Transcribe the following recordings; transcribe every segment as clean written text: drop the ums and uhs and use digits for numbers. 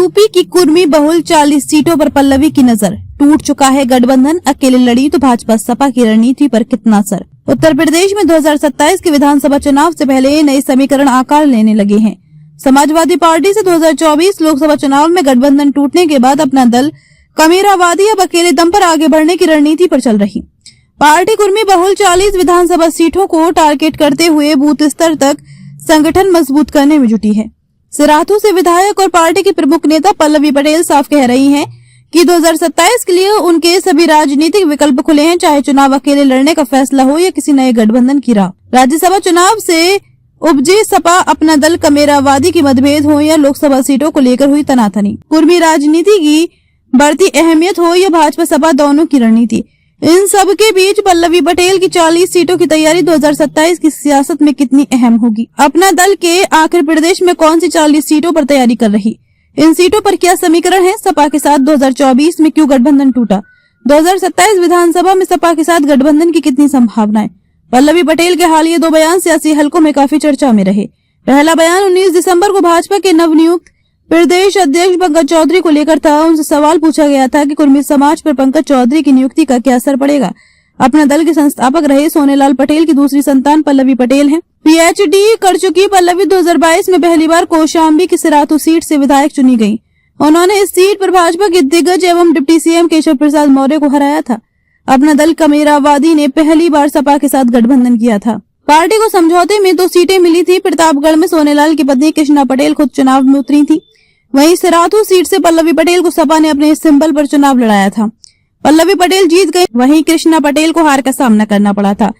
UP की कुर्मी बहुल 40 सीटों पर पल्लवी की नजर। टूट चुका है गठबंधन, अकेले लड़ी तो भाजपा सपा की रणनीति पर कितना असर। उत्तर प्रदेश में 2027 के विधानसभा चुनाव से पहले नए समीकरण आकार लेने लगे हैं। समाजवादी पार्टी से 2024 लोकसभा चुनाव में गठबंधन टूटने के बाद अपना दल कमेरावादी अब अकेले दम पर आगे बढ़ने की रणनीति पर चल रही। पार्टी कुर्मी बहुल 40 विधानसभा सीटों को टारगेट करते हुए बूथ स्तर तक संगठन मजबूत करने में जुटी है। सिराथू से विधायक और पार्टी की प्रमुख नेता पल्लवी पटेल साफ कह रही हैं कि 2027 के लिए उनके सभी राजनीतिक विकल्प खुले हैं, चाहे चुनाव अकेले लड़ने का फैसला हो या किसी नए गठबंधन की राह। राज्यसभा चुनाव से उपजे सपा अपना दल कमेरावादी की मतभेद हो या लोकसभा सीटों को लेकर हुई तनातनी, कुर्मी राजनीति की बढ़ती अहमियत हो या भाजपा सपा दोनों की रणनीति, इन सब के बीच पल्लवी पटेल की 40 सीटों की तैयारी 2027 की सियासत में कितनी अहम होगी। अपना दल के आखिर प्रदेश में कौन सी 40 सीटों पर तैयारी कर रही, इन सीटों पर क्या समीकरण है, सपा के साथ 2024 में क्यों गठबंधन टूटा, 2027 विधानसभा में सपा के साथ गठबंधन की कितनी संभावनाएं। पल्लवी पटेल के हालिया 2 बयान सियासी हलकों में काफी चर्चा में रहे। पहला बयान 19 दिसंबर को भाजपा के नवनियुक्त प्रदेश अध्यक्ष पंकज चौधरी को लेकर था। उनसे सवाल पूछा गया था कि कुर्मी समाज पर पंकज चौधरी की नियुक्ति का क्या असर पड़ेगा। अपना दल के संस्थापक रहे सोनेलाल पटेल की दूसरी संतान पल्लवी पटेल हैं। पीएचडी कर चुकी पल्लवी 2022 में पहली बार कौशाम्बी की सिराथू सीट से विधायक चुनी गयी। उन्होंने इस सीट पर भाजपा के दिग्गज एवं डिप्टी सीएम केशव प्रसाद मौर्य को हराया था। अपना दल कमेरावादी ने पहली बार सपा के साथ गठबंधन किया था। पार्टी को समझौते में 2 सीटें मिली थी। प्रतापगढ़ में सोनेलाल की पत्नी कृष्णा पटेल खुद चुनाव में उतरी थी। वहीं सिराथू सीट से पल्लवी पटेल को सपा ने अपने सिंबल पर चुनाव लड़ाया था। पल्लवी पटेल जीत गई, वहीं कृष्णा पटेल को हार का सामना करना पड़ा था।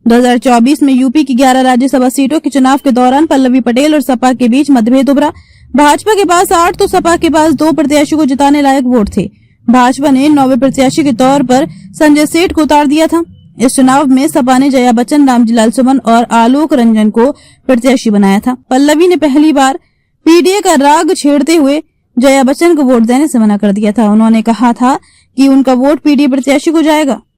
2024 में यूपी की 11 राज्यसभा सीटों के चुनाव के दौरान पल्लवी पटेल और सपा के बीच मतभेद उभरा। भाजपा के पास 8 तो सपा के पास 2 प्रत्याशियों को जिताने लायक वोट थे। भाजपा ने 9वें प्रत्याशी के तौर पर संजय सेठ को उतार दिया था। इस चुनाव में सपा ने जया बच्चन, रामजीलाल सुमन और आलोक रंजन को प्रत्याशी बनाया था। पल्लवी ने पहली बार पीडीए का राग छेड़ते हुए जया बच्चन को वोट देने से मना कर दिया था। उन्होंने कहा था कि उनका वोट पीडीए प्रत्याशी को जाएगा।